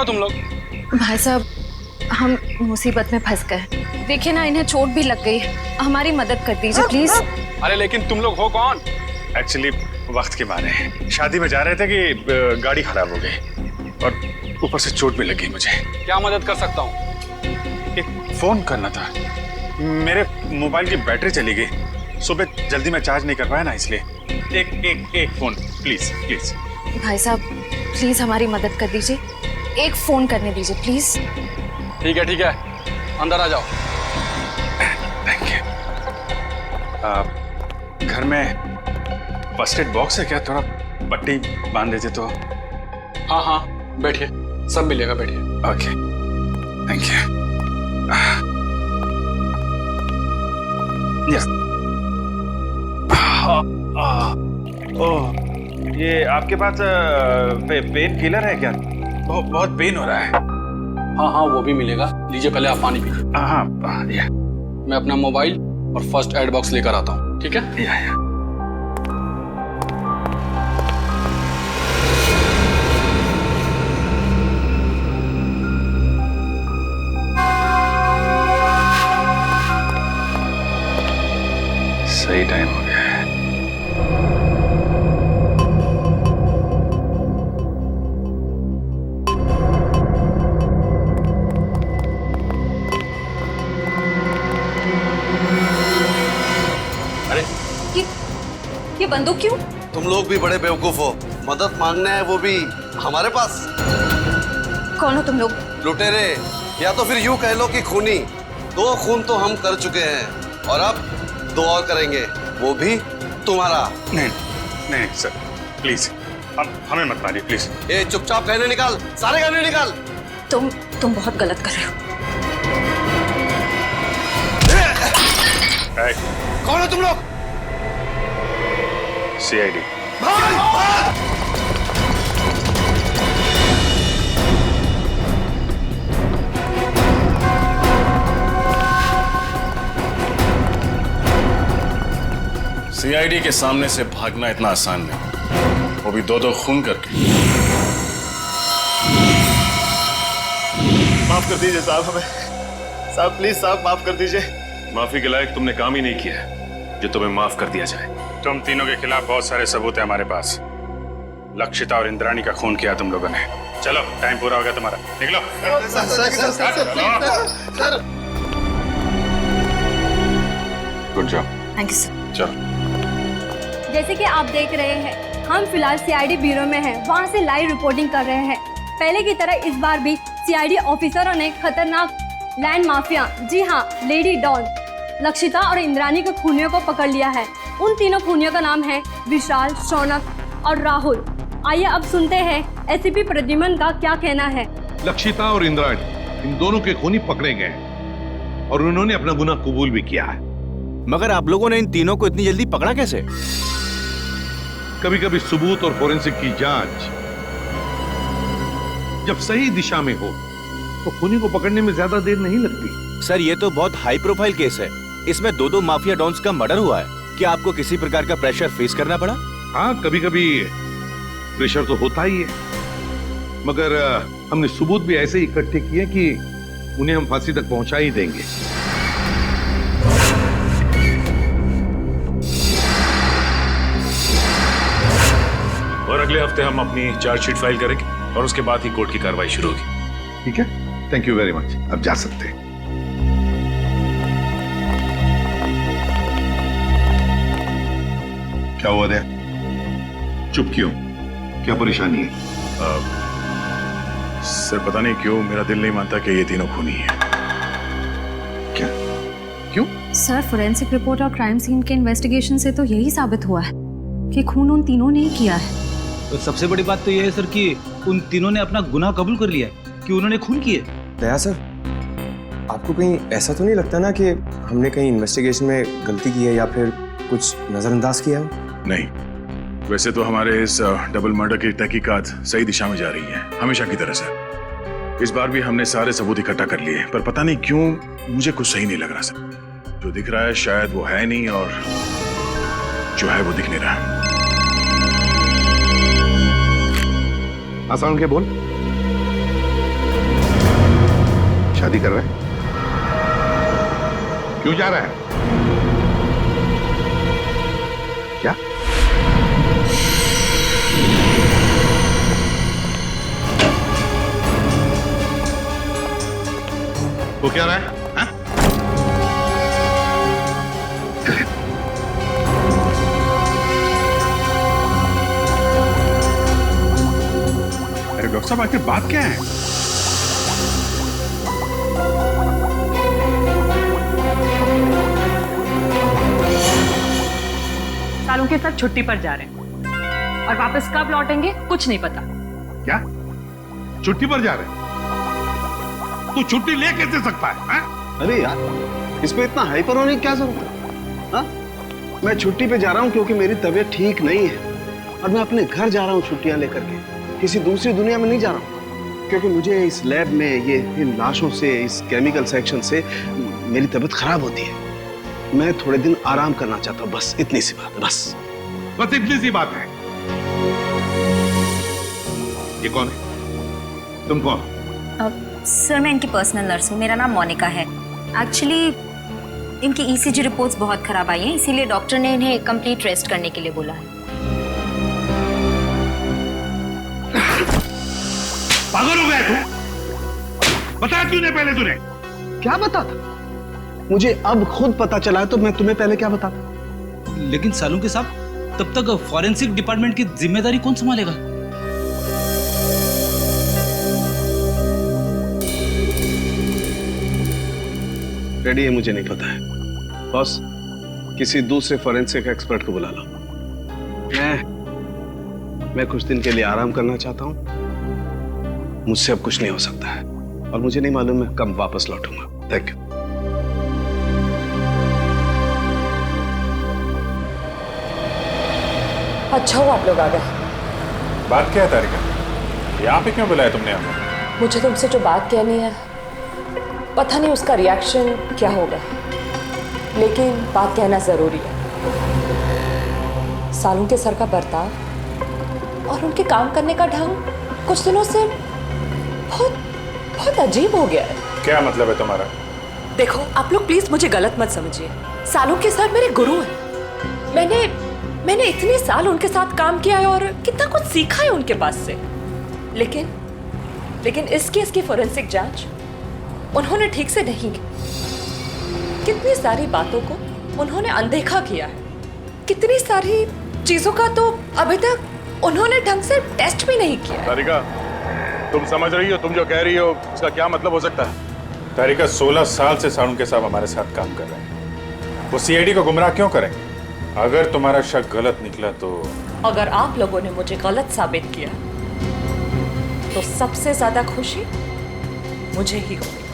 तुम लोग? भाई साहब, हम मुसीबत में फंस गए। देखिए ना, इन्हें चोट भी लग गई है, हमारी मदद कर दीजिए प्लीज। अरे लेकिन तुम लोग हो कौन? एक्चुअली वक्त के मारे शादी में जा रहे थे कि गाड़ी खराब हो गई और ऊपर से चोट भी लगी मुझे। क्या मदद कर सकता हूँ? एक फोन करना था, मेरे मोबाइल की बैटरी चली गई, सुबह जल्दी में चार्ज नहीं कर पाया ना, इसलिए एक फोन प्लीज प्लीज। भाई साहब प्लीज हमारी मदद कर दीजिए, एक फोन करने दीजिए प्लीज। ठीक है, अंदर आ जाओ। Thank you. घर में फर्स्ट एड बॉक्स है क्या? थोड़ा पट्टी बांध देते तो। हाँ, बैठिए, सब मिलेगा, बैठिए। Okay, thank you. यस। ओह, ये आपके पास पेन किलर है क्या? बहुत पेन हो रहा है। हाँ, वो भी मिलेगा। लीजिए, पहले आप पानी पीजिए। हाँ, या। मैं अपना मोबाइल और फर्स्ट एड बॉक्स लेकर आता हूँ, ठीक है? या। सही टाइम हो गया है। अरे ये बंदूक क्यों? तुम लोग भी बड़े बेवकूफ हो, मदद मांगना है वो भी हमारे पास। कौन हो तुम लोग? लुटेरे, या तो फिर यूं कह लो कि खूनी। 2 खून तो हम कर चुके हैं और अब 2 और करेंगे, वो भी तुम्हारा। नहीं सर, प्लीज हमें मत मारिए प्लीज। ए चुपचाप गहने निकाल, सारे गहने निकाल। तुम बहुत गलत कर रहे हो। कौन हो तुम लोग? CID। CID के सामने से भागना इतना आसान नहीं, वो भी 2 खून करके। माफ कर दीजिए साहब, हमें साहब प्लीज साहब माफ कर दीजिए। माफी के लायक तुमने काम ही नहीं किया जो तुम्हें माफ कर दिया जाए। तुम तीनों के खिलाफ बहुत सारे सबूत है हमारे पास। लक्षिता और इंद्राणी का खून किया तुम लोगों ने। चलो, टाइम पूरा हो गया तुम्हारा, निकलो। Good job. Thank you sir. चलो। जैसे कि आप देख रहे हैं, हम फिलहाल CID ब्यूरो में हैं, वहाँ से लाइव रिपोर्टिंग कर रहे हैं। पहले की तरह इस बार भी CID ऑफिसरों ने खतरनाक लैंड माफिया, जी हाँ, लेडी डॉन लक्षिता और इंद्राणी के खूनियों को पकड़ लिया है। उन तीनों खूनियों का नाम है विशाल, शौनक और राहुल। आइए अब सुनते हैं SCP प्रद्युमन का क्या कहना है। लक्षिता और इंद्राणी, इन दोनों के खूनी पकड़े गए और उन्होंने अपना गुनाह कबूल भी किया है। मगर आप लोगों ने इन तीनों को इतनी जल्दी पकड़ा कैसे? कभी कभी सबूत और फोरेंसिक की जांच जब सही दिशा में हो तो खूनी को पकड़ने में ज्यादा देर नहीं लगती। सर, ये तो बहुत हाई प्रोफाइल केस है। इसमें 2 माफिया डॉन्स का मर्डर हुआ है। क्या आपको किसी प्रकार का प्रेशर फेस करना पड़ा? हाँ, कभी कभी प्रेशर तो होता ही है, मगर हमने सबूत भी ऐसे इकट्ठे किए कि उन्हें हम फांसी तक पहुंचा ही देंगे। और अगले हफ्ते हम अपनी चार्जशीट फाइल करेंगे और उसके बाद ही कोर्ट की कार्रवाई शुरू होगी। ठीक है, थैंक यू वेरी मच। अब जा सकते हैं। क्या हुआ दया? चुप क्यों? क्या परेशानी है? सर, पता नहीं क्यों मेरा दिल नहीं मानता कि ये तीनों खूनी हैं। क्या? क्यों? सर, फोरेंसिक रिपोर्ट और क्राइम सीन के इन्वेस्टिगेशन से तो यही साबित हुआ है कि खून उन तीनों ने ही किया है। तो सबसे बड़ी बात तो यह है सर कि उन तीनों ने अपना गुनाह कबूल कर लिया कि उन्होंने खून किए। दया सर, आपको कहीं ऐसा तो नहीं लगता ना कि हमने कहीं इन्वेस्टिगेशन में गलती की है या फिर कुछ नजरअंदाज किया है? नहीं, वैसे तो हमारे इस डबल मर्डर की तहकीकात सही दिशा में जा रही है, हमेशा की तरह से। इस बार भी हमने सारे सबूत इकट्ठा कर लिए, पर पता नहीं क्यों मुझे कुछ सही नहीं लग रहा सर। जो दिख रहा है शायद वो है नहीं, और जो है वो दिख नहीं रहा। आसान के बोल। शादी कर रहा है? क्यों जा रहा है? क्या? वो क्या रहा है? हाँ? अरे डॉक्टर साहब, आखिर बात क्या है? सालों के साथ छुट्टी पर जा रहे हैं और वापस कब लौटेंगे कुछ नहीं पता। क्या? छुट्टी पर जा रहे हैं? तू छुट्टी ले कैसे सकता है? हाँ? अरे यार, इस पे इतना हाइपर होने की क्या जरूरत है? हाँ? मैं छुट्टी पे जा रहा हूँ क्योंकि मेरी तबीयत ठीक नहीं है और मैं अपने घर जा रहा हूँ छुट्टियां लेकर के। किसी दूसरी दुनिया में नहीं जा रहा हूँ, क्योंकि मुझे इस लैब में ये इन लाशों से, इस केमिकल सेक्शन से मेरी तबीयत खराब होती है। मैं थोड़े दिन आराम करना चाहता हूँ, बस इतनी सी बात है। बस इतनी सी बात है। ये कौन है? तुम कौन? सर, मैं इनकी पर्सनल नर्स हूँ। मेरा नाम मोनिका है। एक्चुअली इनकी ईसीजी रिपोर्ट्स बहुत खराब आई हैं, इसीलिए डॉक्टर ने इन्हें कंप्लीट रेस्ट करने के लिए बोला है। पागल हो गया तू? बता क्यों नहीं पहले तूने? क्या बताता? मुझे अब खुद पता चला है तो मैं तुम्हें पहले क्या बताता? लेकिन सालों के साथ तब तक फॉरेंसिक डिपार्टमेंट की जिम्मेदारी कौन संभालेगा? रेडी है, मुझे नहीं पता है। बॉस, किसी दूसरे फॉरेंसिक एक्सपर्ट को बुला लो। मैं कुछ दिन के लिए आराम करना चाहता हूं। मुझसे अब कुछ नहीं हो सकता है और मुझे नहीं मालूम मैं कब वापस लौटूंगा। Thank you. अच्छा हुआ आप लोग आ गए। बात क्या है तारिका? यहाँ पे क्यों बुलाया तुमने हमें? मुझे तुमसे जो बात कहनी है, पता नहीं उसका रिएक्शन क्या होगा, लेकिन बात कहना जरूरी है। सालों के सर का बर्ताव और उनके काम करने का ढंग कुछ दिनों से बहुत बहुत अजीब हो गया है। क्या मतलब है तुम्हारा? देखो, आप लोग प्लीज मुझे गलत मत समझिए। सालों के सर मेरे गुरु हैं। मैंने इतने साल उनके साथ काम किया है और कितना कुछ सीखा है उनके पास से। लेकिन इस केस की फोरेंसिक जांच उन्होंने ठीक से नहीं की। कितनी सारी बातों को उन्होंने अनदेखा किया है। कितनी सारी चीजों का तो अभी तक उन्होंने ढंग से टेस्ट भी नहीं किया। तारिका, तुम समझ रही हो? तुम जो कह रही हो उसका क्या मतलब हो सकता है? तारिका, 16 साल से सालुन के साहब हमारे साथ काम कर रहे हैं। वो सीआईडी को गुमराह क्यों करेंगे? अगर तुम्हारा शक गलत निकला तो? अगर आप लोगों ने मुझे गलत साबित किया तो सबसे ज्यादा खुशी मुझे ही होगी।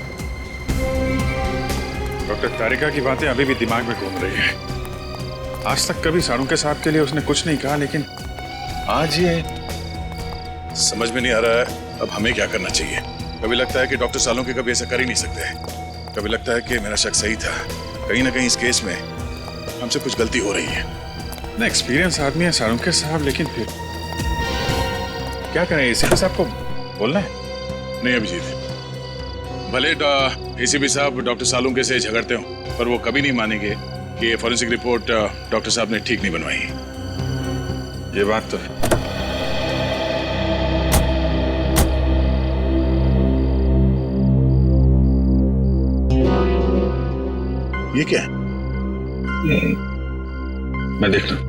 डॉक्टर तारिका की बातें अभी भी दिमाग में घूम रही है। आज तक कभी सालों के साहब के लिए उसने कुछ नहीं कहा, लेकिन आज ये समझ में नहीं आ रहा है अब हमें क्या करना चाहिए। कभी लगता है कि डॉक्टर सालों के कभी ऐसा कर ही नहीं सकते, कभी लगता है कि मेरा शक सही था। कहीं ना कहीं इस केस में हमसे कुछ गलती हो रही है। ना एक्सपीरियंस आदमी है सालों के साहब, लेकिन फिर क्या करें? एसीपी साहब को बोलना है? नहीं अभिजीत, भले एसीपी साहब डॉक्टर सालुंके से झगड़ते हो, पर वो कभी नहीं मानेंगे कि ये फॉरेंसिक रिपोर्ट डॉक्टर साहब ने ठीक नहीं बनवाई। ये बात तो है। ये क्या है? मैं देख रहा हूं।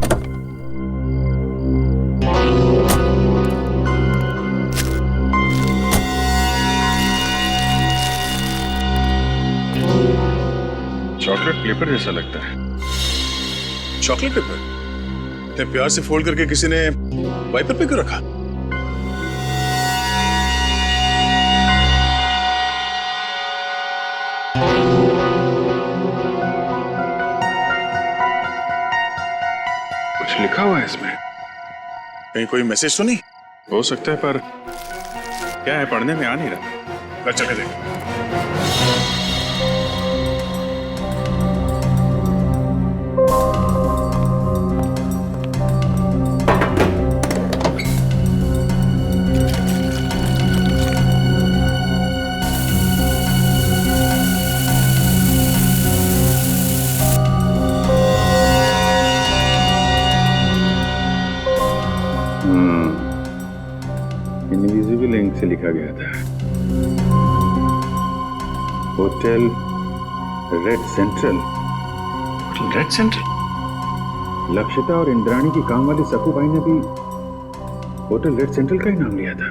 चॉकलेट पेपर जैसा लगता है। चॉकलेट पेपर इतने प्यार से फोल्ड करके किसी ने वाइपर पे क्यों रखा? कुछ लिखा हुआ है इसमें, कहीं कोई मैसेज तो नहीं हो सकता है, पर क्या है पढ़ने में आ नहीं रहा। चल के देख। लिखा गया था, hotel red central. Hotel red central? Lakshita और इंद्राणी की काम वाली सकू भाई ने भी होटल रेड सेंट्रल का ही नाम लिया था।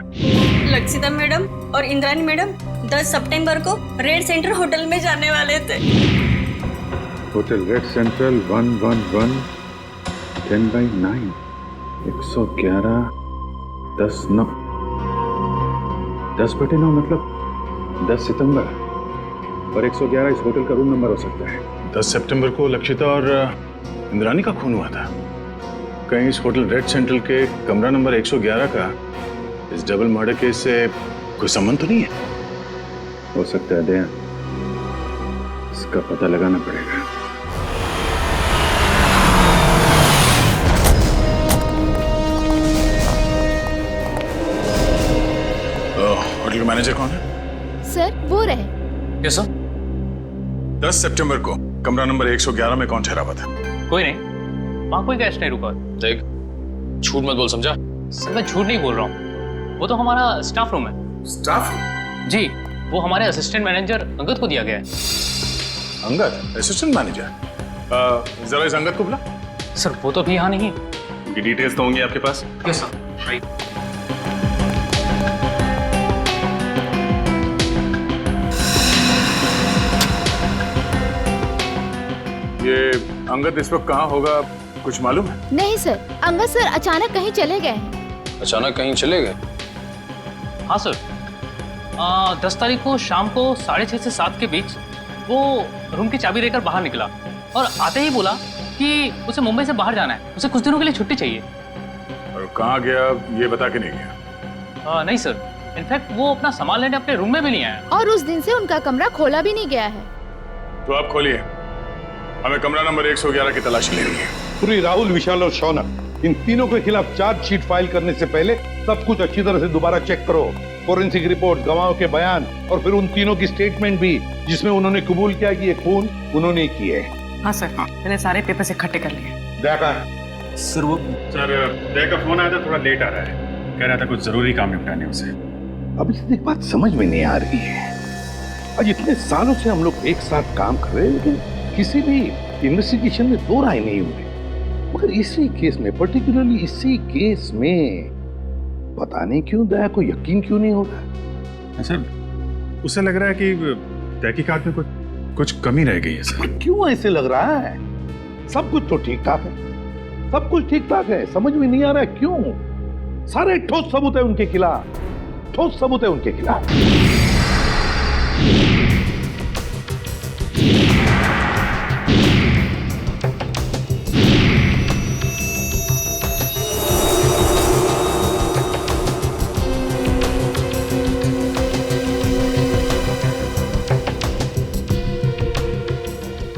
लक्षिता मैडम और इंद्राणी मैडम 10 सितंबर को रेड सेंटर होटल में जाने वाले थे। होटल रेड सेंट्रल 111 10/9 111 10/9 10/9 मतलब 10 सितंबर, और 111 इस होटल का रूम नंबर हो सकता है। 10 सितंबर को लक्षिता और इंद्राणी का खून हुआ था। कहीं इस होटल रेड सेंट्रल के कमरा नंबर 111 का इस डबल मर्डर केस से कोई संबंध तो नहीं है? हो सकता है दया, इसका पता लगाना पड़ेगा। होटल का मैनेजर कौन है? सर वो रहे। कैसा? 10 सितंबर को कमरा नंबर 111 में कौन ठहरा हुआ था? कोई नहीं, वहाँ कोई गेस्ट नहीं रुका। देख, झूठ मत बोल, समझा? सर मैं झूठ नहीं बोल रहा हूँ, वो तो हमारा स्टाफ रूम है। स्टाफ? जी, वो हमारे असिस्टेंट मैनेजर अंगद को दिया गया है। Angad, assistant manager? जरा इस अंगद को बुला। सर वो तो अभी यहाँ नहीं। उनकी डिटेल्स तो होंगी आपके पास? Yes sir, right. ये अंगद इस वक्त कहाँ होगा, कुछ मालूम है? नहीं सर, अंगद सर अचानक कहीं चले गए हैं। अचानक कहीं चले गए? हाँ सर, 10 तारीख को शाम को 6:30 से 7 के बीच वो रूम की चाबी लेकर बाहर निकला और आते ही बोला कि उसे मुंबई से बाहर जाना है, उसे कुछ दिनों के लिए छुट्टी चाहिए। और कहाँ गया ये बता के नहीं गया? नहीं सर, इनफैक्ट वो अपना सामान लेने अपने रूम में भी नहीं आया। और उस दिन से उनका कमरा खोला भी नहीं गया है। तो आप खोलिए, हमें कमरा नंबर 111 की तलाशी लेनी है। पूरी राहुल, विशाल और शौनक, इन तीनों के खिलाफ चार्जशीट फाइल करने से पहले सब कुछ अच्छी तरह से दोबारा चेक करो। फोरेंसिक रिपोर्ट, गवाहों के बयान और फिर उन तीनों की स्टेटमेंट भी, जिसमें उन्होंने कबूल किया कि ये खून उन्होंने किए। हाँ सर, मैंने सारे पेपर्स इकट्ठे कर लिए। देखा सर वो दया का फोन आया था, थोड़ा लेट आ रहा है, कह रहा था कुछ जरूरी काम निपटाने उसे। अब इसमें एक बात समझ में नहीं आ रही है, आज इतने सालों से हम लोग एक साथ काम कर रहे हैं, लेकिन किसी भी इन्वेस्टिगेशन में दो राय नहीं हुई। मगर इसी केस में, पर्टिकुलरली इसी केस में, पता नहीं क्यों दया को यकीन क्यों नहीं होता। सर उसे लग रहा है कि तहकीकात में कुछ कमी रह गई है सर। क्यों ऐसे लग रहा है? सब कुछ तो ठीक ठाक है, सब कुछ ठीक ठाक है, समझ में नहीं आ रहा है क्यों? सारे ठोस सबूत है उनके खिलाफ, ठोस सबूत है उनके खिलाफ।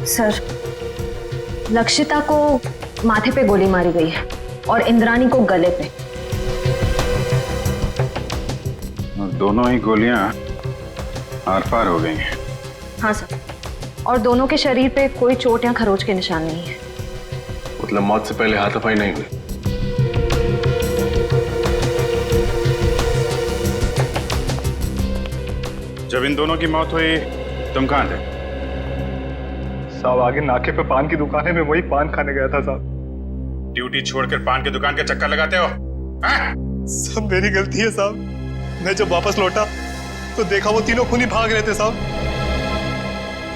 सर, लक्षिता को माथे पे गोली मारी गई है और इंद्राणी को गले पे। और दोनों ही गोलियां आर पार हो गई हैं। हाँ सर, और दोनों के शरीर पे कोई चोट या खरोच के निशान नहीं है। मतलब मौत से पहले हाथापाई नहीं हुई? जब इन दोनों की मौत हुई तुम कहाँ थे? साहब आगे नाके पे पान की दुकान है, मैं वही पान खाने गया था साहब। ड्यूटी छोड़कर पान की दुकान के चक्कर लगाते हो? सब मेरी गलती है साहब। मैं जब वापस लौटा तो देखा वो तीनों खूनी भाग रहे थे साहब।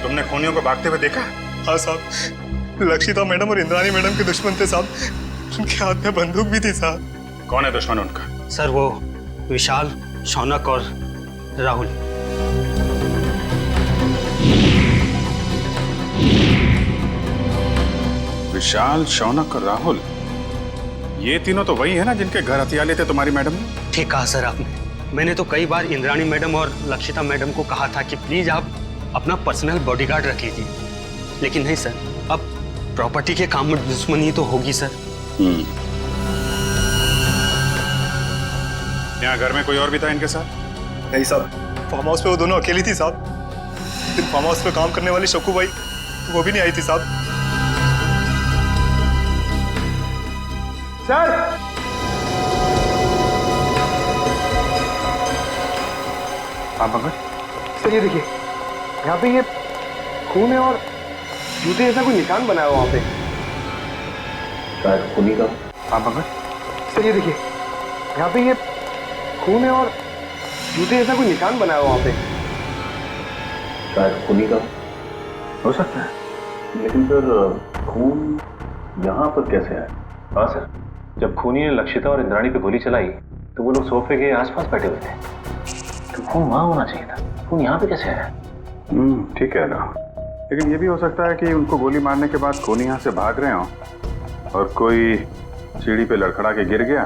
तुमने खूनियों को भागते हुए देखा? हाँ साहब, लक्षिता मैडम और इंद्राणी मैडम के दुश्मन थे साहब। उनके हाथ में बंदूक भी थी साहब। कौन है दुश्मन उनका? सर वो विशाल, शौनक और राहुल। विशाल, शौनक और राहुल, ये तीनों तो वही है ना जिनके घर हथियार लेते तुम्हारी मैडम ने? ठीक कहा सर आपने। मैंने तो कई बार इंद्राणी मैडम और लक्षिता मैडम को कहा था कि प्लीज आप अपना पर्सनल बॉडीगार्ड रख लीजिए, लेकिन नहीं सर, अब प्रॉपर्टी के काम में दुश्मनी तो होगी सर। यहाँ घर में कोई और भी था इनके साथ? नहीं साहब, फार्म हाउस पे वो दोनों अकेली थी साहब। दिन फार्म हाउस पे काम करने वाली शकू भाई वो भी नहीं आई थी साहब। सर हाँ पंकज। सर ये देखिए, यहाँ पे ये खून है और जूते जैसा कोई निशान बना है वहाँ पे। शायद खूनी का। हाँ पंकज। सर ये देखिए, यहाँ पे ये खून है और जूते जैसा कोई निशान बना है वहाँ पे। शायद खूनी का हो सकता है, लेकिन सर खून यहाँ पर कैसे है? हाँ सर, जब खूनी ने लक्षिता और इंद्राणी पे गोली चलाई तो वो लोग सोफे के आसपास बैठे हुए थे, तो खून वहाँ होना चाहिए था। खून यहाँ पे कैसे है? ठीक है ना, लेकिन ये भी हो सकता है कि उनको गोली मारने के बाद खूनी यहाँ से भाग रहे हों और कोई सीढ़ी पे लड़खड़ा के गिर गया,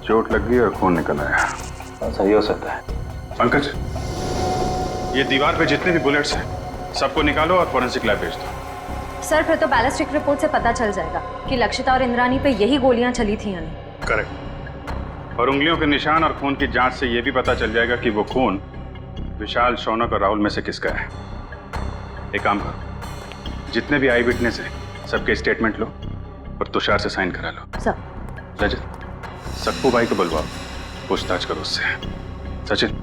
चोट लग गई और खून निकल आया। सही हो सकता है। पंकज, ये दीवार पे जितने भी बुलेट्स हैं सबको निकालो और फोरेंसिक लैब भेज दो। सर फिर तो बैलिस्टिक रिपोर्ट से पता चल जाएगा कि लक्षिता और इंद्राणी पे यही गोलियां चली थी यानी। करेक्ट। और उंगलियों के निशान और खून की जांच से यह भी पता चल जाएगा कि वो खून विशाल, शौनक और राहुल में से किसका है। एक काम करो, जितने भी आई विटनेस है सबके स्टेटमेंट लो और तुषार से साइन करा लो। सर। रजत, सक्कू भाई को बुलवाओ, पूछताछ करो उससे। सचिन,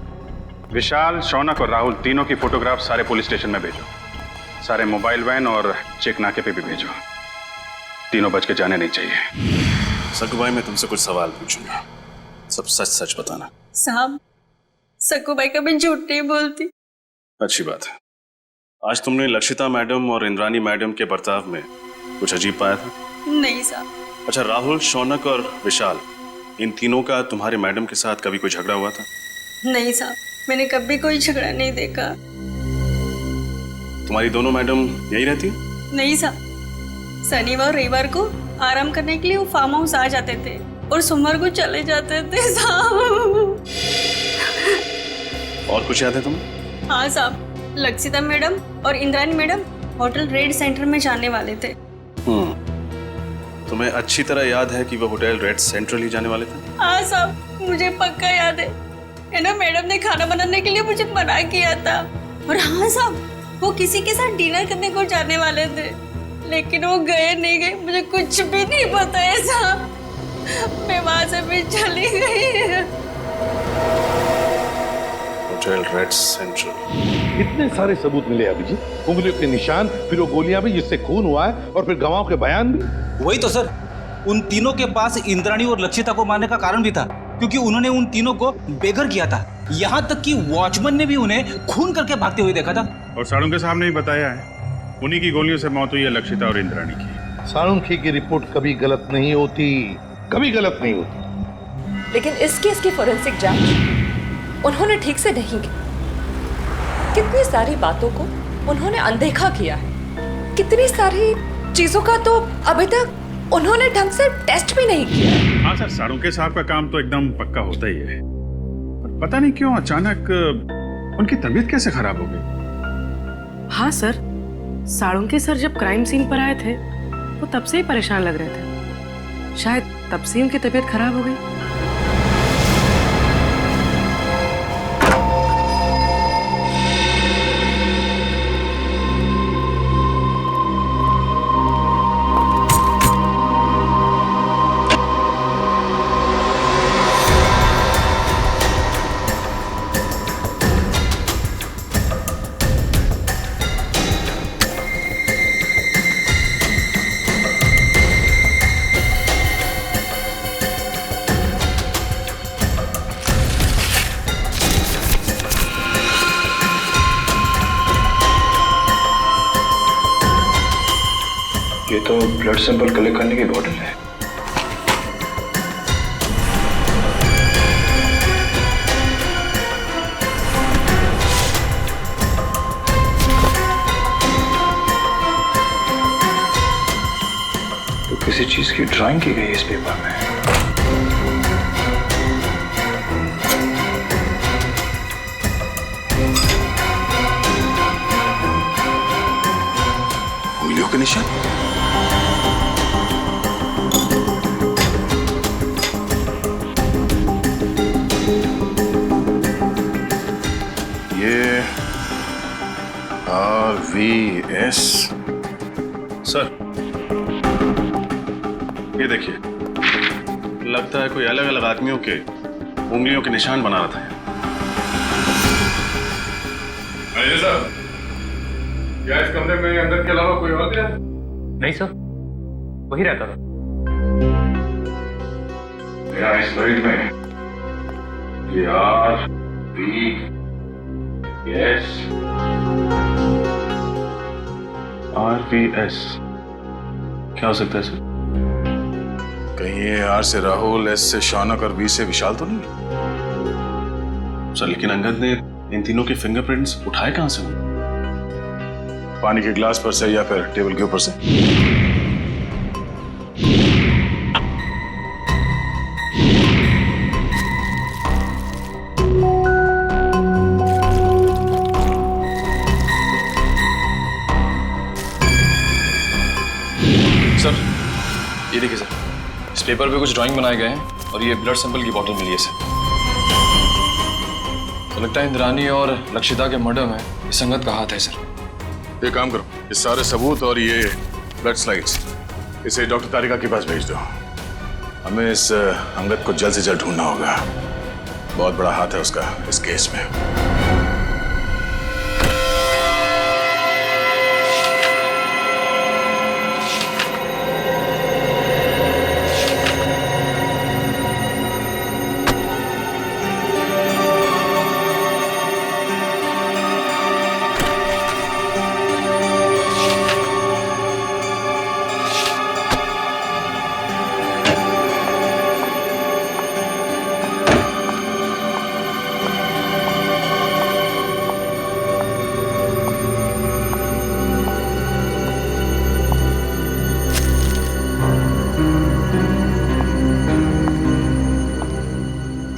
विशाल, शौनक और राहुल तीनों की फोटोग्राफ सारे पुलिस स्टेशन में भेजो। सारे मोबाइल वैन और चेक नाके पे भी भेजो। तीनों बच के जाने नहीं चाहिए। सक्कू भाई, मैं तुमसे कुछ सवाल पूछूंगा, सब सच सच बताना। साहब, सक्कू भाई कभी झूठ नहीं बोलती। अच्छी बात है। आज तुमने लक्षिता मैडम और इंद्राणी मैडम के बर्ताव में कुछ अजीब पाया था? नहीं साहब। अच्छा, राहुल, शौनक और विशाल, इन तीनों का तुम्हारे मैडम के साथ कभी कोई झगड़ा हुआ था? नहीं साहब, मैंने कभी कोई झगड़ा नहीं देखा। तुम्हारी दोनों मैडम यही रहती? नहीं साहब, शनिवार रविवार को आराम करने के लिए वो फार्म हाउस आ जाते थे और सोमवार को चले जाते थे साहब। और कुछ याद है तुम्हें? हाँ साहब, लक्षिता मैडम और Indrani madam hotel red centre में जाने वाले थे। तुम्हें अच्छी तरह याद है कि वो होटल रेड सेंट्रल ही जाने वाले थे? हाँ साहब, मुझे पक्का याद है ना, मैडम ने खाना बनाने के लिए मुझे मना किया था। और हाँ साहब, वो किसी के साथ डिनर करने को जाने वाले थे, लेकिन वो गए नहीं गए मुझे कुछ भी नहीं पता है साहब। मैं वहां से भी चली गई। Hotel red central. इतने सारे सबूत मिले अभिजीत, उंगलियों के निशान, फिर वो गोलियां भी जिससे खून हुआ है, और फिर गवाहों के बयान भी। वही तो सर, उन तीनों के पास इंद्राणी और लक्षिता को मारने का कारण भी था, क्योंकि उन्होंने उन तीनों को बेघर किया था। यहाँ तक कि वॉचमैन ने भी उन्हें खून करके भागते हुए देखा था। और साळुंखे साहब ने भी बताया है, उन्हीं की गोलियों से मौत हुई है लक्षिता और इंद्राणी की। साळुंखे की रिपोर्ट कभी गलत नहीं होती, कभी गलत नहीं होती। लेकिन इस केस की फोरेंसिक जांच उन्होंने ठीक से नहीं की। कितनी सारी बातों को उन्होंने अनदेखा किया है, कितनी सारी चीजों का तो अभी तक उन्होंने ढंग से टेस्ट भी नहीं किया। हाँ सर, साळुंखे साहब का काम तो एकदम पक्का होता ही है, पर पता नहीं क्यों अचानक उनकी तबीयत कैसे खराब हो गई। हाँ सर, साळुंखे सर जब क्राइम सीन पर आए थे वो तब से ही परेशान लग रहे थे, शायद तब से उनकी तबीयत खराब हो गई। ये तो ब्लड सैंपल कलेक्ट करने की बॉटल है। तो किसी चीज की ड्राइंग की गई है इस पेपर में। उंगलियों के निशान। ये RVS सर, ये देखिए, लगता है कोई अलग अलग आदमियों के उंगलियों के निशान बना रहा था। मैनेजर साहब, क्या इस कमरे में अंदर के अलावा कोई और भी है? नहीं सर, वही रहता था। मेरा इस बेड में ये RVS क्या हो सकता है सर? कहीं ये R से राहुल, S से शौनक और V से विशाल तो नहीं? सर लेकिन अंगद ने इन तीनों के फिंगरप्रिंट्स उठाए कहां से? पानी के गिलास पर से या फिर टेबल के ऊपर से? सर ये देखिए सर, इस पेपर पे कुछ ड्राइंग बनाए गए हैं और ये ब्लड सैंपल की बोतल मिली है सर। तो लगता है इंद्रानी और लक्षिता के मर्डर में ये संगत का हाथ है सर। एक काम करो, ये सारे सबूत और ये ब्लड स्लाइड्स इसे डॉक्टर तारिका के पास भेज दो। हमें इस अंगद को जल्द से जल्द ढूंढना होगा। बहुत बड़ा हाथ है उसका इस केस में।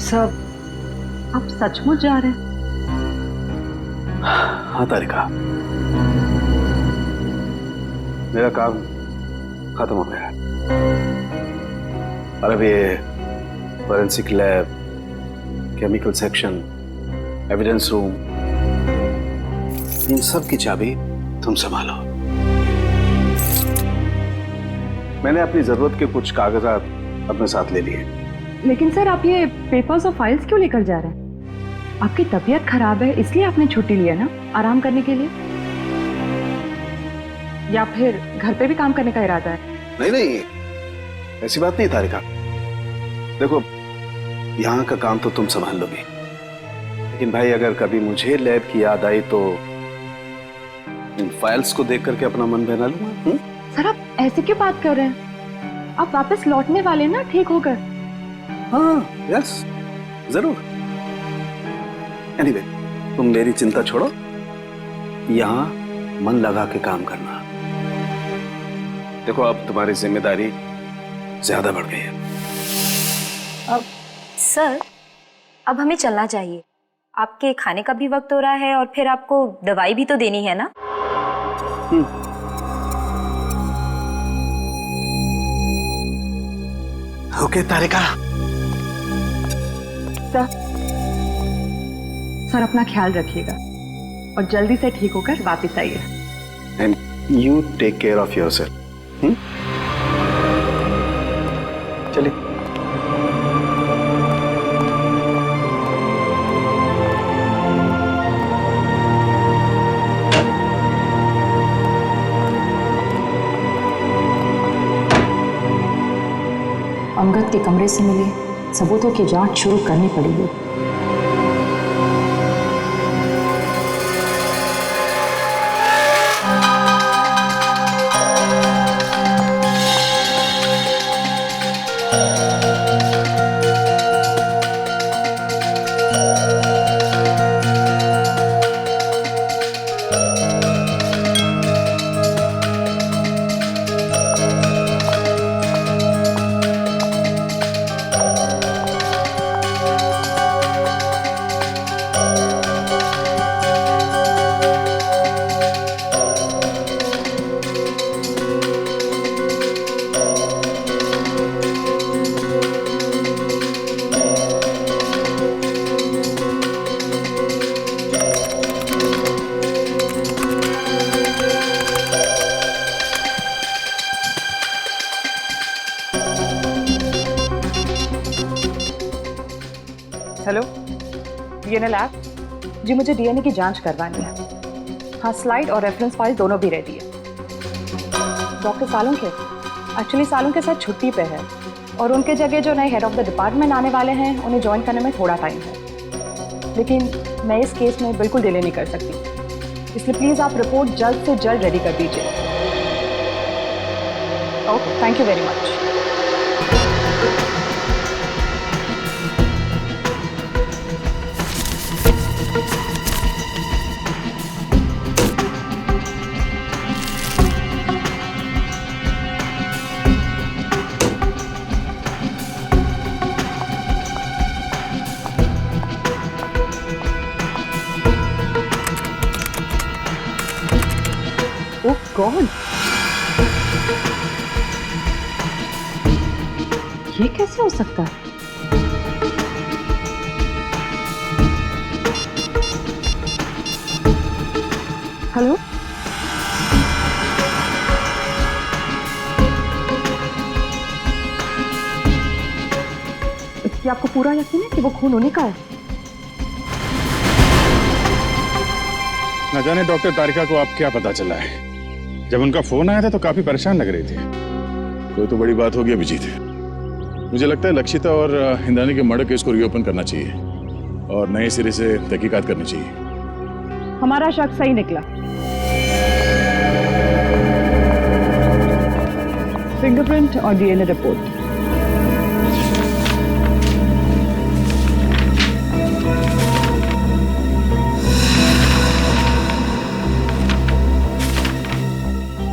सब आप सचमुच जा रहे हैं? हाँ तारिका, मेरा काम खत्म हो गया है और अब ये forensic lab, chemical section, evidence room, इन सब की चाबी तुम संभालो। मैंने अपनी जरूरत के कुछ कागजात अपने साथ ले लिए। लेकिन सर आप ये पेपर्स और फाइल्स क्यों लेकर जा रहे हैं? आपकी तबीयत खराब है इसलिए आपने छुट्टी लिया ना, आराम करने के लिए? या फिर घर पे भी काम करने का इरादा है? नहीं नहीं, ऐसी बात नहीं तारिका। देखो, यहाँ का काम तो तुम संभाल लोगी, लेकिन भाई अगर कभी मुझे लैब की याद आई तो इन फाइल्स को देख करके अपना मन बहला लूंगा। सर आप ऐसे क्यों बात कर रहे हैं? आप वापस लौटने वाले ना ठीक होकर? हाँ यस जरूर। एनीवे, तुम मेरी चिंता छोड़ो, यहाँ मन लगा के काम करना। देखो अब तुम्हारी जिम्मेदारी ज्यादा बढ़ गई है। अब सर अब हमें चलना चाहिए, आपके खाने का भी वक्त हो रहा है और फिर आपको दवाई भी तो देनी है ना। ओके तारिका। सर अपना ख्याल रखिएगा और जल्दी से ठीक होकर वापस आइए। And you take care of yourself. चलिए। अंगद के कमरे से मिले सबूतों की जांच शुरू करनी पड़ेगी। हेलो, डीएनए लैब जी, मुझे डीएनए की जांच करवानी है। हाँ, स्लाइड और रेफरेंस फाइल दोनों भी रेडी है। डॉक्टर सालुंके एक्चुअली सालुंके साथ छुट्टी पे है और उनके जगह जो नए हेड ऑफ द डिपार्टमेंट आने वाले हैं उन्हें ज्वाइन करने में थोड़ा टाइम है, लेकिन मैं इस केस में बिल्कुल डिले नहीं कर सकती, इसलिए प्लीज़ आप रिपोर्ट जल्द से जल्द रेडी कर दीजिए। Okay, thank you very much. Oh God, ये कैसे हो सकता है? हेलो, क्या आपको पूरा यकीन है कि वो खून उन्हीं का है? न जाने डॉक्टर तारिका को आप क्या पता चला है। जब उनका फोन आया था तो काफी परेशान लग रही थी। कोई तो बड़ी बात होगी अभिजीत। मुझे लगता है लक्षिता और इंद्राणी के मर्डर केस को रीओपन करना चाहिए और नए सिरे से तहकीकात करनी चाहिए। हमारा शक सही निकला। फिंगरप्रिंट और डीएनए रिपोर्ट।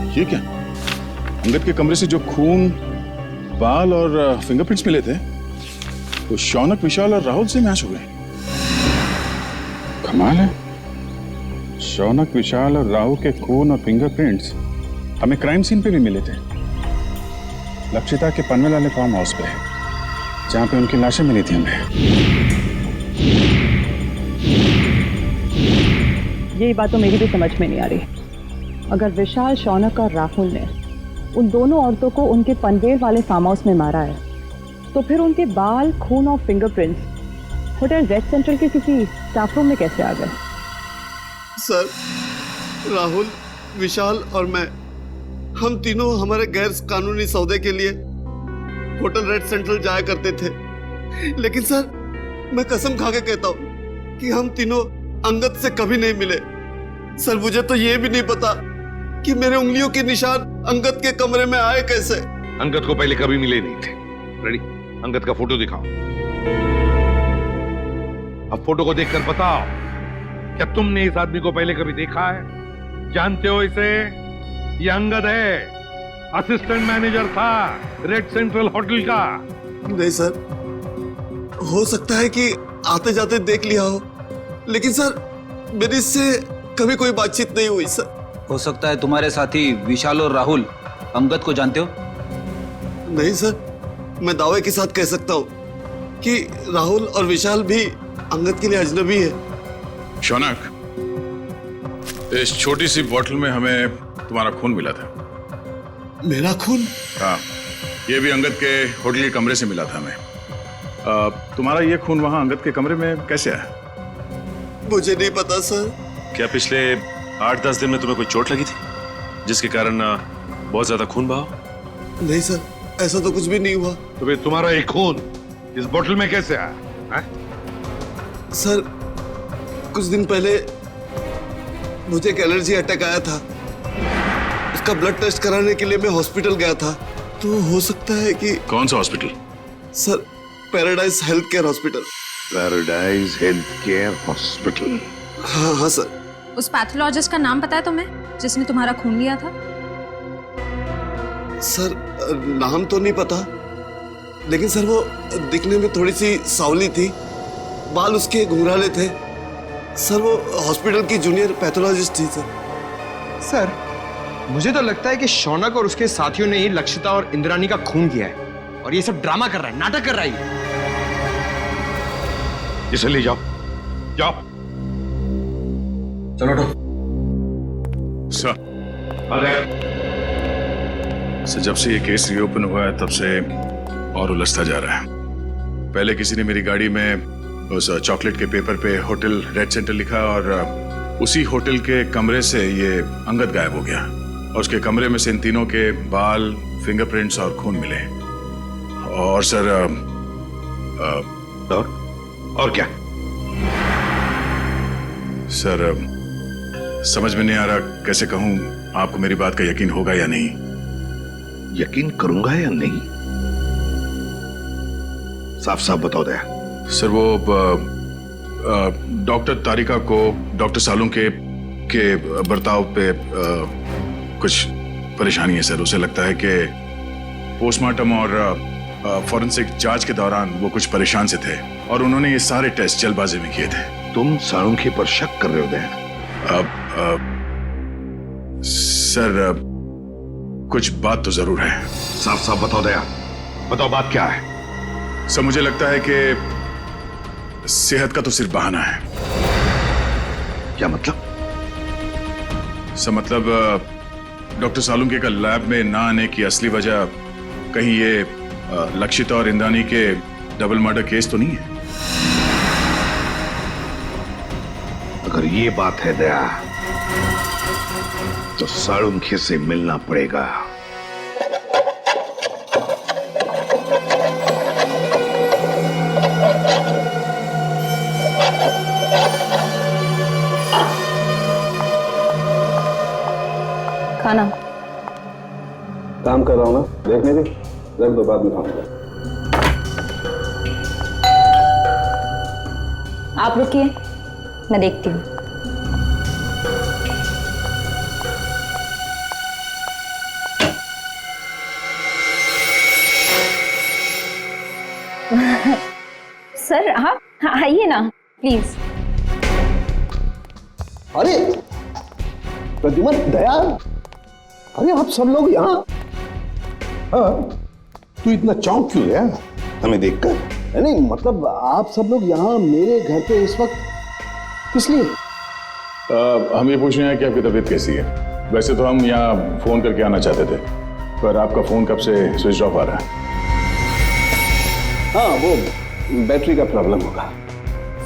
ये क्या? अंगद के कमरे से जो खून, बाल और फिंगरप्रिंट्स मिले थे तो शौनक, विशाल और राहुल से मैच हो गए। कमाल है, शौनक, विशाल और राहुल के खून और फिंगरप्रिंट्स हमें क्राइम सीन पे भी मिले थे। लक्षिता के पनवेल वाले फार्म हाउस पे, जहां पे उनकी लाशें मिली थी हमें। यही बात तो मेरी भी समझ में नहीं आ रही। अगर विशाल, शौनक और राहुल ने उन दोनों औरतों को उनके पनवेल वाले फार्म हाउस में मारा है, तो फिर उनके बाल, खून और फिंगरप्रिंट्स होटल रेड सेंट्रल के किसी स्टाफ रूम में कैसे आ गए? सर, राहुल, विशाल और मैं, हम तीनों हमारे गैर कानूनी सौदे के लिए होटल रेड सेंट्रल जाया करते थे। लेकिन सर, मैं कसम खा के कहता हूँ कि हम तीनों अंगद से कभी नहीं मिले। सर, मुझे तो ये भी नहीं पता कि मेरे उंगलियों के निशान अंगद के कमरे में आए कैसे। अंगद को पहले कभी मिले नहीं थे। रेडी, अंगद का फोटो दिखाओ। अब फोटो को देखकर बताओ, क्या तुमने इस आदमी को पहले कभी देखा है? जानते हो इसे? ये अंगद है, असिस्टेंट मैनेजर था रेड सेंट्रल होटल का। नहीं सर, हो सकता है कि आते जाते देख लिया हो, लेकिन सर मेरी इससे कभी कोई बातचीत नहीं हुई सर। हो सकता है तुम्हारे साथी विशाल और राहुल अंगद को जानते हो? नहीं सर, मैं दावे के साथ कह सकता हूँ कि राहुल और विशाल भी अंगद के लिए अजनबी है। शौनक, इस छोटी सी बोतल में हमें तुम्हारा खून मिला था। मेरा खून? हाँ, ये भी अंगद के होटल के कमरे से मिला था हमें। तुम्हारा ये खून वहां अंगद के कमरे में कैसे आया? मुझे नहीं पता सर। क्या पिछले 8-10 दिन में तुम्हें कोई चोट लगी थी जिसके कारण बहुत ज्यादा खून बहा? नहीं सर, ऐसा तो कुछ भी नहीं हुआ। तो फिर तुम्हारा एक खून इस बोतल में कैसे आया है? सर, कुछ दिन पहले मुझे एक एलर्जी अटैक आया था। उसका ब्लड टेस्ट कराने के लिए मैं हॉस्पिटल गया था। तो हो सकता है कि... कौन सा hospital? Sir, paradise health care hospital. Paradise health care hospital? हाँ हाँ सर। उस पैथोलॉजिस्ट का नाम पता है तुम्हें जिसने तुम्हारा खून लिया था? सर, नाम तो नहीं पता, लेकिन सर वो दिखने में थोड़ी सी सावली थी, बाल उसके घुंघराले थे। सर, वो हॉस्पिटल की जूनियर पैथोलॉजिस्ट थी सर। सर, मुझे तो लगता है कि शौनक और उसके साथियों ने ही लक्षिता और इंद्राणी का खून किया है और ये सब ड्रामा कर रहा है, नाटक कर रहा है। इसे ले जाओ, जाओ। चलो सर। सर, जब से ये केस रीओपन हुआ है तब से और उलझता जा रहा है। पहले किसी ने मेरी गाड़ी में उस चॉकलेट के पेपर पे होटल रेड सेंटर लिखा और उसी होटल के कमरे से ये अंगद गायब हो गया और उसके कमरे में से इन तीनों के बाल, फिंगरप्रिंट्स और खून मिले। और सर और क्या? सर समझ में नहीं आ रहा कैसे कहूं, आपको मेरी बात का यकीन होगा या नहीं। यकीन करूंगा या नहीं? साफ साफ बताओ दया। सर वो डॉक्टर तारिका को डॉक्टर सालुंके के बर्ताव पे कुछ परेशानी है सर। उसे लगता है कि पोस्टमार्टम और फॉरेंसिक जांच के दौरान वो कुछ परेशान से थे और उन्होंने ये सारे टेस्ट जल्दबाजी में किए थे। तुम सालुंके पर शक कर रहे हो दया? सर कुछ बात तो जरूर है। साफ साफ बताओ दया, बताओ बात क्या है? सर मुझे लगता है कि सेहत का तो सिर्फ बहाना है। क्या मतलब? सर मतलब डॉक्टर सालुंके का लैब में ना आने की असली वजह कहीं ये लक्षिता और इंद्रानी के डबल मर्डर केस तो नहीं है? अगर ये बात है दया तो सालुंके से मिलना पड़ेगा। खाना काम कर रहा हूं ना, देखने दे, रख दो, बाद में खाऊंगा। आप रुकिए, मैं देखती हूँ। सर हाँ आइए ना प्लीज। अरे प्रद्युमन, दया, अरे आप सब लोग यहाँ? हाँ, तू इतना चौंक क्यों गया हमें देखकर? नहीं मतलब आप सब लोग यहाँ मेरे घर पे इस वक्त किस लिए? हम ये पूछ रहे हैं कि आपकी तबीयत कैसी है। वैसे तो हम यहाँ फोन करके आना चाहते थे, पर आपका फोन कब से स्विच ऑफ आ रहा है। हाँ, वो बैटरी का प्रॉब्लम होगा।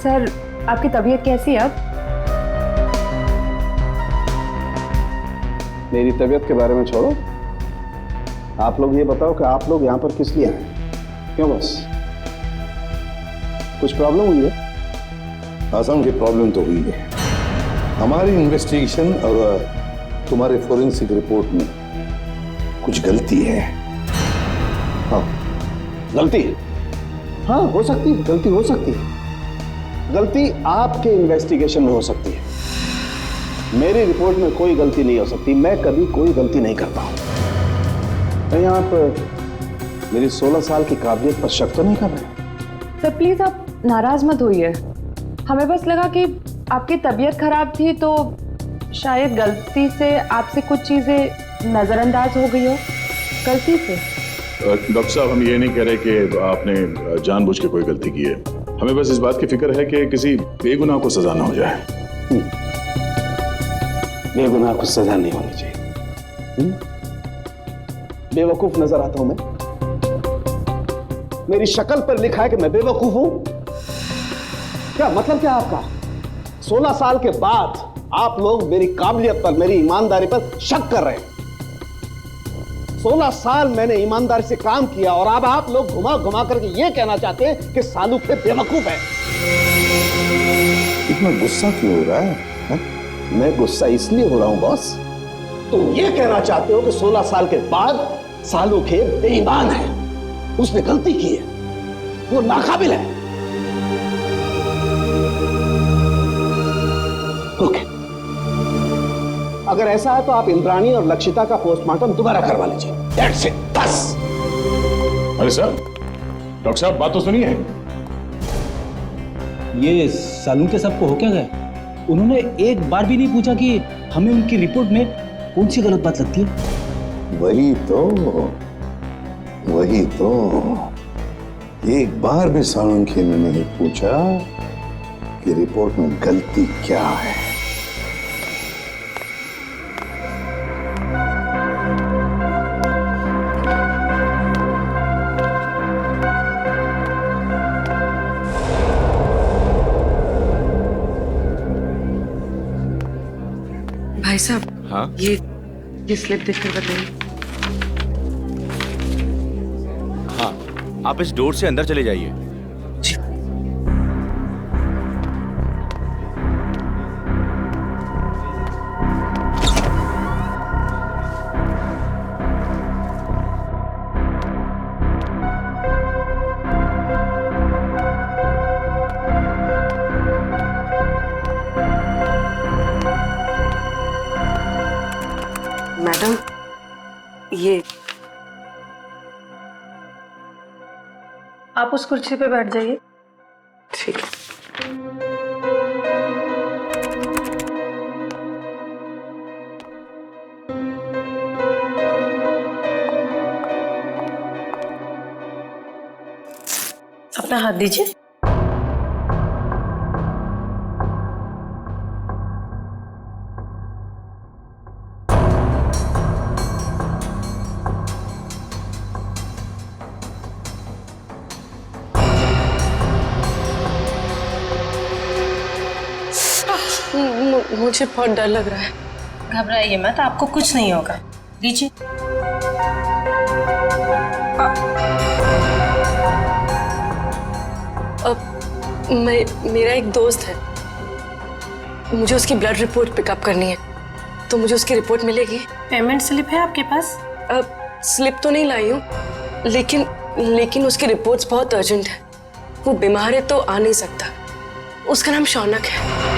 सर आपकी तबीयत कैसी है अब? मेरी तबीयत के बारे में छोड़ो, आप लोग ये बताओ कि आप लोग यहाँ पर किस लिए आए? क्यों, बस कुछ प्रॉब्लम हुई है? आसाम की प्रॉब्लम तो हुई है। हमारी इन्वेस्टिगेशन और तुम्हारे फोरेंसिक रिपोर्ट में कुछ गलती है। हाँ, गलती? हाँ, हो सकती है, गलती हो सकती है। गलती आपके इन्वेस्टिगेशन में हो सकती है, मेरी रिपोर्ट में कोई गलती नहीं हो सकती। मैं कभी कोई गलती नहीं करता हूं। कहीं आप मेरी 16 साल की काबिलियत पर शक तो नहीं कर रहे? सर प्लीज आप नाराज मत होइए, हमें बस लगा कि आपकी तबीयत खराब थी तो शायद गलती से आपसे कुछ चीजें नजरअंदाज हो गई हो, गलती से। डॉक्टर साहब, हम ये नहीं कह रहे कि आपने जानबूझ के कोई गलती की है। हमें बस इस बात की फिक्र है कि किसी बेगुनाह को सजा ना हो जाए। बेगुनाह को सजा नहीं होनी चाहिए। बेवकूफ नजर आता हूं मैं? मेरी शक्ल पर लिखा है कि मैं बेवकूफ हूं? क्या मतलब क्या आपका? 16 साल के बाद आप लोग मेरी काबिलियत पर, मेरी ईमानदारी पर शक कर रहे हैं। 16 साल मैंने ईमानदारी से काम किया और अब आप लोग घुमा घुमा करके ये कहना चाहते हैं कि सालुंके बेवकूफ है। इतना गुस्सा क्यों हो रहा है? मैं गुस्सा इसलिए हो रहा हूं बॉस, तुम ये कहना चाहते हो कि 16 साल के बाद सालुंके बेईमान है, उसने गलती की है, वो नाकाबिल है। ओके, अगर ऐसा है तो आप इंद्राणी और लक्षिता का पोस्टमार्टम दोबारा करवा लीजिए। That's it, बस। अरे सर, डॉक्टर साहब बात तो सुनिए। ये सालुंके साहब को हो क्या गया? उन्होंने एक बार भी नहीं पूछा कि हमें उनकी रिपोर्ट में कौन सी गलत बात लगती है? वही तो एक बार भी सालुंके ने नहीं पूछा कि रिपोर्ट में गलती क्या है। हाँ ये स्लिप देखकर बताइए। हाँ, आप इस डोर से अंदर चले जाइए। मैडम, ये आप उस कुर्सी पे बैठ जाइए। ठीक है। अपना हाथ दीजिए। मुझे बहुत डर लग रहा है। घबराइए मत, आपको कुछ नहीं होगा। दीजिए। मेरा एक दोस्त है, मुझे उसकी ब्लड रिपोर्ट पिकअप करनी है, तो मुझे उसकी रिपोर्ट मिलेगी? पेमेंट स्लिप है आपके पास? स्लिप तो नहीं लाई हूँ, लेकिन उसकी रिपोर्ट्स बहुत अर्जेंट है। वो बीमार है तो आ नहीं सकता। उसका नाम शौनक है।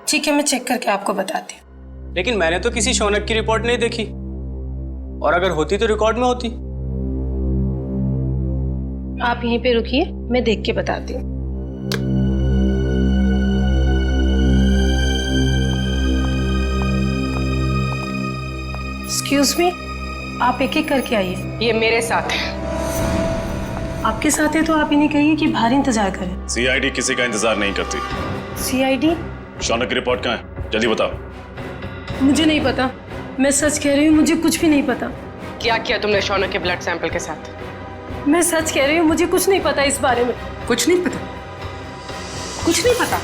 ठीक है, मैं चेक करके आपको बताती हूँ। लेकिन मैंने तो किसी शौनक की रिपोर्ट नहीं देखी, और अगर होती तो रिकॉर्ड में होती। आप यहीं पे रुकिए, मैं देख के बताती हूँ। एक्सक्यूज मी, आप एक एक करके आइए। ये मेरे साथ है। आपके साथ है तो आप इन्हें कहिए कि बाहर इंतजार करें। सीआईडी किसी का इंतजार नहीं करती। सीआईडी? शौनक की रिपोर्ट कहाँ है? जल्दी बताओ। मुझे नहीं पता, मैं सच कह रही हूँ, मुझे कुछ भी नहीं पता। क्या किया तुमने शौनक के ब्लड सैंपल के साथ? मैं सच कह रही हूँ, मुझे कुछ नहीं पता इस बारे में। कुछ नहीं पता? कुछ नहीं पता?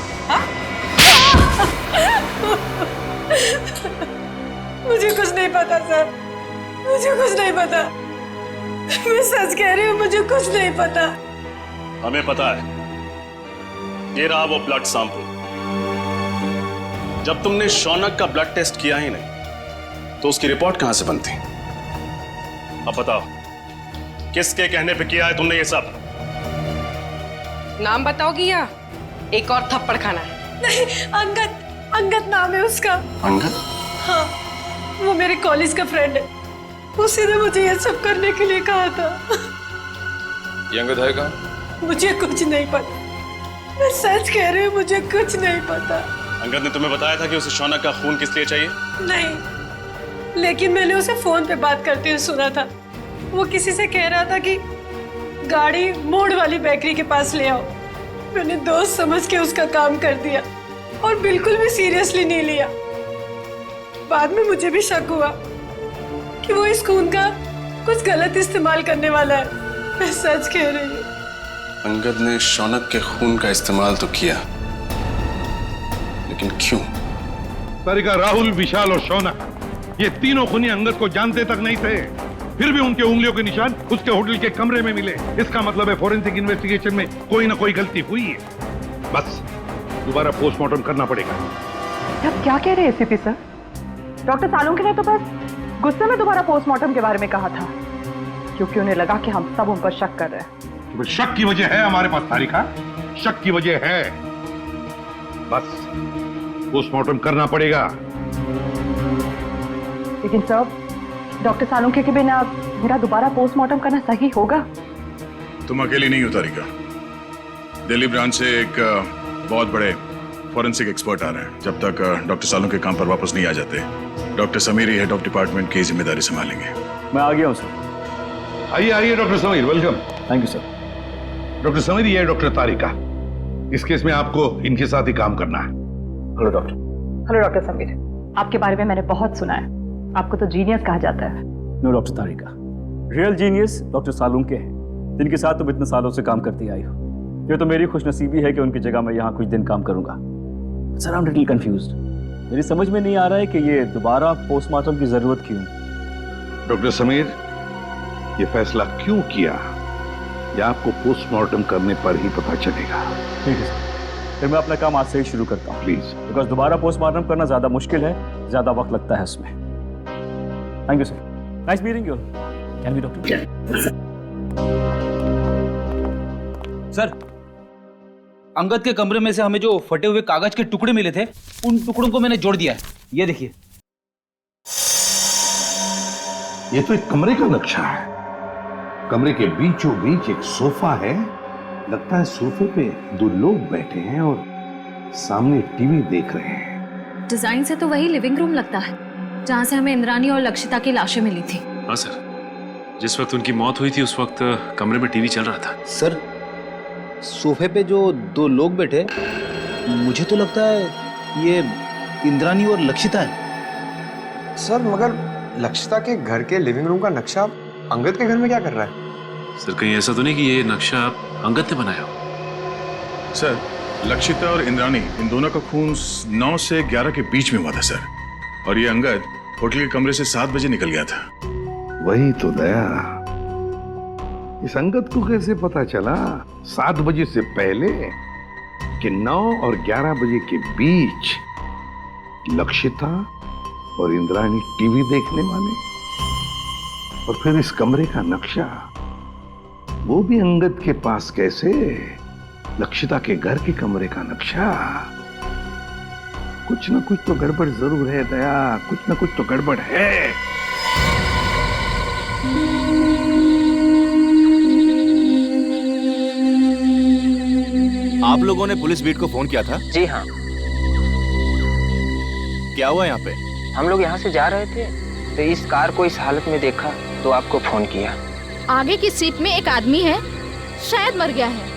मुझे कुछ नहीं पता सर, मुझे कुछ नहीं पता। मैं सच कह रही हूँ, मुझे कुछ नहीं पता। हमें पता है। ये रहा वो ब्लड सैंपल। जब तुमने शौनक का ब्लड टेस्ट किया ही नहीं, तो उसकी रिपोर्ट कहां से बनती? अब बताओ, किसके कहने पे किया है तुमने ये सब? नाम बताओगी या एक और थप्पड़ खाना है? नहीं, अंगद नाम है उसका। अंगद? हाँ, वो मेरे कॉलेज का फ्रेंड है। उसी ने मुझे ये सब करने के लिए कहा था। ये अंगद है कहाँ? मुझे कुछ नहीं पता, मैं सच कह रही हूँ, मुझे कुछ नहीं पता। अंगद ने तुम्हें बताया था कि उसे शौनक का खून किस लिए चाहिए? नहीं, लेकिन मैंने उसे फोन पे बात करते हुए सुना था। वो किसी से कह रहा था कि गाड़ी मोड़ वाली बेकरी के पास ले आओ। मैंने दोस्त समझ के उसका काम कर दिया और बिल्कुल भी सीरियसली नहीं लिया। बाद में मुझे भी शक हुआ कि वो इस खून का कुछ गलत इस्तेमाल करने वाला है। मैं सच कह रही हूँ। अंगद ने शौनक के खून का इस्तेमाल तो किया, लेकिन क्यों? तारिका, राहुल, विशाल और शौनक, ये तीनों खूनी अंगद को जानते तक नहीं थे। फिर भी उनके उंगलियों के निशान उसके होटल के कमरे में मिले। इसका मतलब है फोरेंसिक इन्वेस्टिगेशन में कोई ना कोई गलती हुई है। बस दोबारा पोस्टमार्टम करना पड़ेगा। आप क्या कह रहे हैं एसीपी सर? डॉक्टर सालुंखे ने तो बस गुस्से में दोबारा पोस्टमार्टम के बारे में कहा था, क्योंकि उन्हें लगा कि हम सब उन पर शक कर रहे हैं। तो शक की वजह है हमारे पास तारिका, शक की वजह है। बस पोस्टमार्टम करना पड़ेगा। लेकिन सर, डॉक्टर सालुंखे के बिना मेरा दोबारा पोस्टमार्टम करना सही होगा? तुम अकेली नहीं हो तारिका। दिल्ली ब्रांच से एक बहुत बड़े फॉरेंसिक एक्सपर्ट आ रहे हैं। जब तक डॉक्टर सालुंखे काम पर वापस नहीं आ जाते, doctor Sameer head of department की जिम्मेदारी संभालेंगे। मैं आ गया हूँ सर। आइए आइए doctor Sameer, welcome. Thank you sir. Doctor Sameer, ये है डॉक्टर तारिका। इस केस में आपको इनके साथ ही काम करना है। Hello doctor. Hello doctor Sameer, आपके बारे में मैंने बहुत सुना है। आपको तो जीनियस कहा जाता है। नो डॉक्टर तारिका, रियल जीनियस डॉक्टर सालुंखे हैं, जिनके साथ तुम इतने सालों से काम करती आई हो। ये तो मेरी खुशनसीबी है कि उनकी जगह मैं यहाँ कुछ दिन काम करूंगा। Sir I am little confused. मेरी समझ में नहीं आ रहा है कि ये दोबारा पोस्टमार्टम की जरूरत क्यों। डॉक्टर समीर, ये फैसला क्यों किया ये आपको पोस्टमार्टम करने पर ही पता चलेगा। ठीक है सर, फिर मैं अपना काम आज से ही शुरू करता हूँ प्लीज। बिकॉज दोबारा पोस्टमार्टम करना ज्यादा मुश्किल है, ज्यादा वक्त लगता है उसमें। Thank you sir, nice meeting you. Can be doctor. Sir, Angad के कमरे में से हमें जो फटे हुए कागज के टुकड़े मिले थे, उन टुकड़ों को मैंने जोड़ दिया है। ये देखिए। ये तो एक कमरे का नक्शा है। कमरे के बीचों बीच एक सोफा है। लगता है सोफे पे दो लोग बैठे हैं और सामने टीवी देख रहे हैं। डिजाइन से तो वही लिविंग रूम लगता है जहाँ से हमें इंद्रानी और लक्षिता की लाशें मिली थी। हाँ सर, जिस वक्त उनकी मौत हुई थी उस वक्त कमरे में टीवी चल रहा था। सर, सोफे पे जो दो लोग बैठे, मुझे तो लगता है ये इंद्रानी और लक्षिता है। सर मगर लक्षिता के घर के लिविंग रूम का नक्शा अंगद के घर में क्या कर रहा है? सर कहीं ऐसा तो नहीं कि ये नक्शा अंगद ने बनाया हो? सर, लक्षिता और इंद्रानी इन दोनों का खून 9 से 11 के बीच में हुआ था सर, और ये अंगद होटल के कमरे से 7 बजे निकल गया था। वही तो दया, इस अंगद को कैसे पता चला 7 बजे से पहले कि 9 और 11 बजे के बीच लक्षिता और इंद्रानी टीवी देखने वाले? और फिर इस कमरे का नक्शा वो भी अंगद के पास कैसे? लक्षिता के घर के कमरे का नक्शा। कुछ ना कुछ तो गड़बड़ जरूर है दया, कुछ ना कुछ तो गड़बड़ है। आप लोगों ने पुलिस बीट को फोन किया था? जी हाँ। क्या हुआ यहाँ पे? हम लोग यहाँ से जा रहे थे तो इस कार को इस हालत में देखा तो आपको फोन किया। आगे की सीट में एक आदमी है, शायद मर गया है।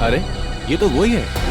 अरे ये तो वही है।